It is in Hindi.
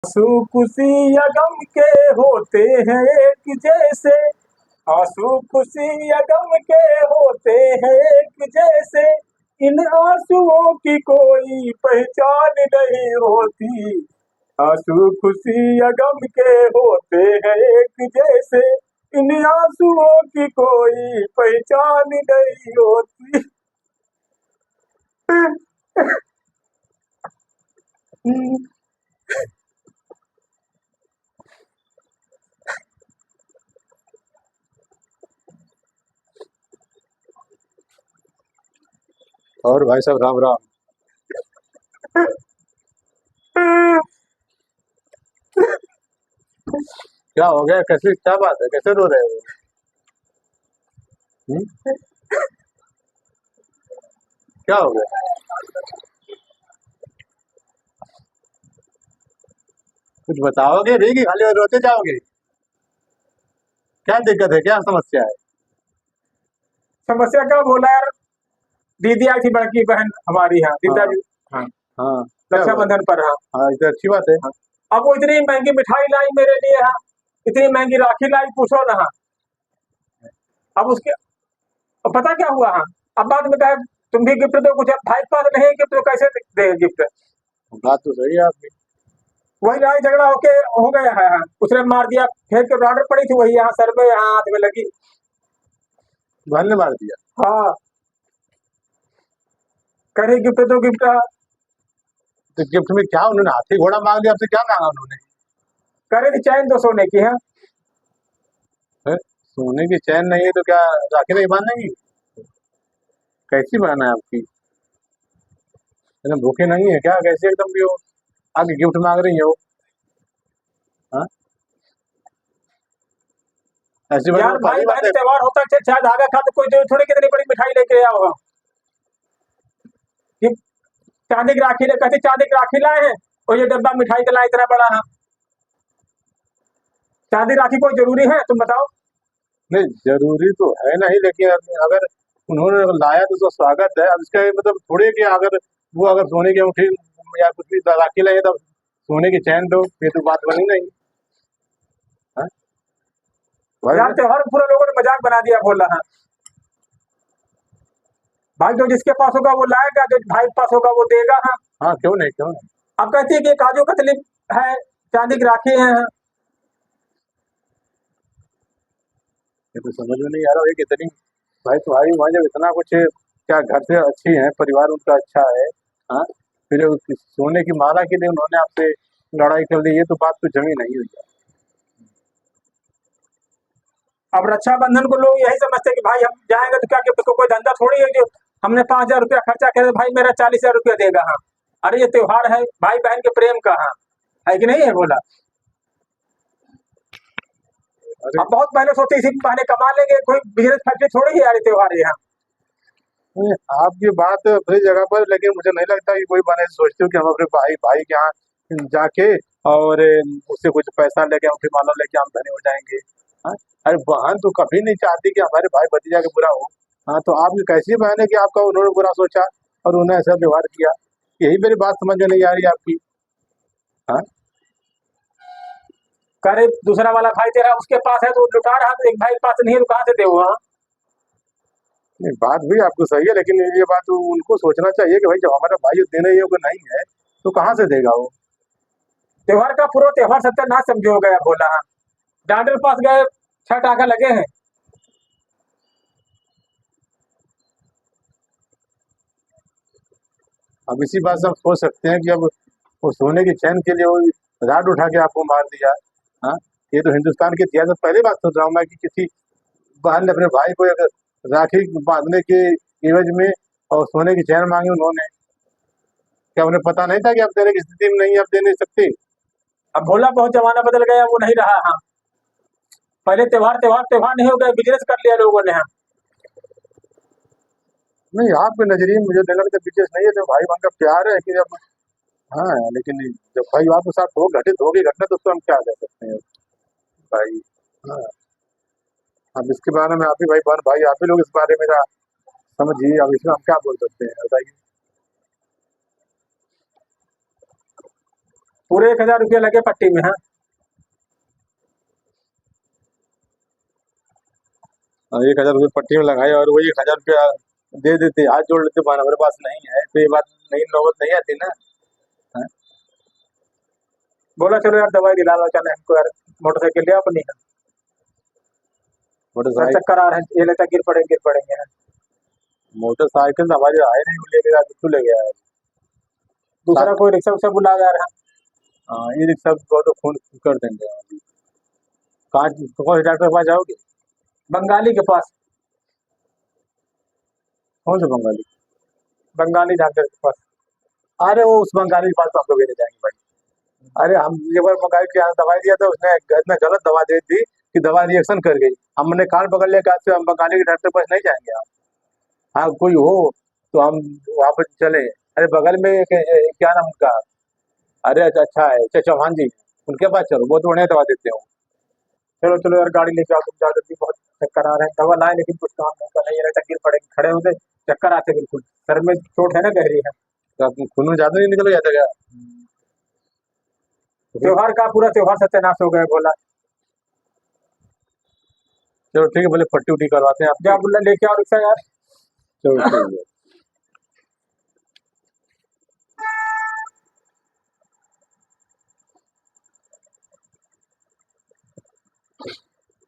आंसू खुशी या गम के होते हैं एक जैसे, आंसू खुशी या गम के होते हैं एक जैसे, इन आंसुओं की कोई पहचान नहीं होती। आंसू खुशी या गम के होते हैं एक जैसे, इन आंसुओं की कोई पहचान नहीं होती। और भाई साहब राम राम। क्या हो गया? कैसे, क्या बात है? कैसे रो रहे हो? हम्म? क्या हो गया? कुछ बताओगे भी कि खाली रोते जाओगे? क्या दिक्कत है? क्या समस्या है? समस्या क्या बोला यार, दीदी आई थी बड़की बहन हमारी यहाँ, दीदा हाँ जी। हाँ, हाँ, क्या हुआ? रक्षाबंधन पर। हाँ हाँ, ये तो अच्छी बात है। हाँ। अब वो इतनी महंगी मिठाई लाई मेरे लिए। हाँ, इतनी महंगी राखी लाई, पूछो ना। हाँ, अब उसके, अब पता क्या हुआ। हाँ, अब बाद में कहे तुम भी गिफ्ट दो कुछ, अब भाई के पास नहीं गिफ्ट तो कैसे दे गिफ्ट। बात तो सही है आपकी। वही लड़ाई झगड़ा होके हो गया है। हाँ, उसने मार दिया, फेंक के ऑर्डर पड़ी थी वही यहाँ सर में, यहाँ हाथ में लगी। बहन ने मार दिया? हाँ, कह रही गिफ्ट दो गिफ्ट। तो गिफ्ट में क्या उन्होंने हाथी घोड़ा मांग लिया? आपसे क्या मांगा उन्होंने? कह रही थी चैन दो सोने की। है हैं? सोने की चैन नहीं है तो क्या राखी नहीं बांधेंगी? कैसी बहन है आपकी? एकदम भूखे नहीं है क्या? कैसे एकदम भी हो आगे गिफ्ट मांग रही हो? हाँ, ऐसी बहन यार, को भाई पहली बात बहन है। त्योहार होता है, चाहे धागा खा तो कोई जरूरी थोड़ी कितनी बड़ी मिठाई लेके आओ। कि चांदी की राखी ले, कहती चांदी की राखी लाए हैं और ये डब्बा मिठाई का लाए इतना बड़ा। है चांदी राखी कोई जरूरी है, तुम बताओ। नहीं, जरूरी तो है नहीं, लेकिन अगर उन्होंने लाया तो स्वागत है। अब इसका ये मतलब थोड़ी है कि अगर वो अगर सोने की अंगूठी या कुछ भी राखी लाए तब सोने की चैन दो, ये तो बात बनी नहीं। हाँ? भाई यार त्योहार में पूरे लोगों ने मजाक बना दिया, बोला। हाँ भाई, जो जिसके पास होगा वो लाएगा, जो भाई के पास होगा वो देगा। हाँ, हाँ, क्यों नहीं, क्यों नहीं। अब कहती है कि काजू कतली है, चांदी की राखी है। ये तो समझ में नहीं आ रहा है कि इतनी, भाई तुम्हारी वहाँ जब इतना कुछ, क्या घर से अच्छी है, परिवार उनका अच्छा है। हाँ, फिर सोने की माला के लिए उन्होंने आपसे लड़ाई कर ली, ये तो बात तो जमी नहीं हुई है। अब रक्षाबंधन को लोग यही समझते हैं कि भाई हम जाएंगे तो क्या गिफ्ट, को कोई धंधा थोड़ी है जो हमने 5,000 रुपया खर्चा किया तो भाई मेरा 40,000 रुपया देगा। हाँ, अरे ये त्योहार है भाई बहन के प्रेम का। हाँ, है कि नहीं है, बोला। अरे अब बहुत पहले सोचते इसी बहाने कमा लेंगे, कोई बिजनेस फैक्ट्री थोड़ी है यार ये त्योहार यहाँ। नहीं, आपकी बात अपनी जगह पर, लेकिन मुझे नहीं लगता कि कोई बने सोचते हो कि हम अपने भाई भाई के यहाँ जाके और उससे कुछ पैसा लेके अंगूठी माला लेके हम धनी हो जाएंगे। हाँ? अरे बहन तो कभी नहीं चाहती कि हमारे भाई भतीजा के बुरा हो। हाँ, तो आपकी कैसी बहन है कि आपका उन्होंने बुरा सोचा और उन्हें ऐसा व्यवहार किया? यही मेरी बात समझ में नहीं आ रही आपकी। हाँ, कह रहे दूसरा वाला भाई तेरा उसके पास है तो लुटा रहा, तो एक भाई के पास नहीं है तो कहाँ से दे। हाँ, नहीं, बात भी आपको सही है, लेकिन ये बात उनको सोचना चाहिए कि भाई जब हमारा भाई देने योग्य नहीं है तो कहाँ से देगा वो? त्योहार का पूरा त्योहार सत्यानाश समझो गया, बोला। हाँ, डॉक्टर के पास गए, 6 टाका लगे हैं। अब इसी बात से हम सोच सकते हैं कि अब वो सोने की चैन के लिए वो राड उठा के आपको मार दिया। हाँ, ये तो हिंदुस्तान के इतिहास में पहली बात सुन रहा हूँ मैं कि किसी बहन ने अपने भाई को अगर राखी बांधने के एवज में और सोने की चैन मांगी उन्होंने। क्या उन्हें पता नहीं था कि आप देने की स्थिति में नहीं, आप दे नहीं सकते? अब भोला बहुत जमाना बदल गया, वो नहीं रहा। हाँ, पहले त्योहार त्योहार त्योहार नहीं हो गए, बिजनेस कर लिया लोगों ने। हाँ, नहीं, आपके नजरिए में मुझे नहीं लगता बिजनेस नहीं है, तो भाई बहन का प्यार है कि जब, हाँ, लेकिन जब भाई आपके साथ हो घटित होगी घटना तो उसको हम क्या कह सकते हैं भाई। हाँ, अब इसके बारे में आप ही भाई बहन भाई आप ही लोग इस बारे में समझिए, अब इसमें हम क्या बोल सकते हैं बताइए। पूरे 1,000 रुपया लगे पट्टी में। हाँ, और 1,000 रुपये पट्टी में लगाए और वही 1,000 रुपया दे देते, हाथ जोड़ लेते, हमारे पास नहीं है, तो ये बात नहीं, नौबत नहीं आती ना। हाँ? बोला चलो यार दवाई दिला लो, चले हमको यार, मोटरसाइकिल ले अपनी। सर मोटरसाइकिल, चक्कर आ रहे हैं, ये लेता गिर पड़ेंगे। हाँ। मोटरसाइकिल तो हमारी आए नहीं, ले गया, बिल्कुल ले गया है। दूसरा कोई रिक्शा उक्शा बुला यार। हाँ, हाँ, ई रिक्शा को तो फोन कर देंगे अभी। कहाँ, कौन से डॉक्टर के पास जाओगे? बंगाली के पास, कौन से बंगाली? बंगाली डॉक्टर के पास। अरे वो उस बंगाली के पास तो हम लोग नहीं जाएंगे भाई। अरे हम एक बार बंगाली के यहाँ दवाई दिया था, उसने इतना गलत दवा दे दी कि दवा रिएक्शन कर गई। हमने कान पकड़ लिया कि आज से हम बंगाली के डॉक्टर के पास नहीं जाएंगे। आप, हाँ, कोई हो तो हम वहाँ पर चले। अरे बगल में क्या नाम उनका, अरे अच्छा है, अच्छा चौहान जी, उनके पास चलो, बहुत बढ़िया दवा देते हो। चलो चलो यार, गाड़ी लेके आओ तुम, ज्यादा भी बहुत चक्कर आ रहे हैं। दवा लाए लेकिन कुछ काम नहीं कर, नहीं रहता गिर पड़ेंगे, खड़े होते चक्कर आते बिल्कुल। सर में चोट है ना, गहरी है। तो आप खून में ज्यादा नहीं निकल जाता क्या? त्योहार का पूरा त्योहार सत्यानाश हो गया बोला। चलो ठीक है, बोले पट्टी उट्टी करवाते हैं आप। जा बोला लेके आओ रिक्शा यार। चलो ठीक है।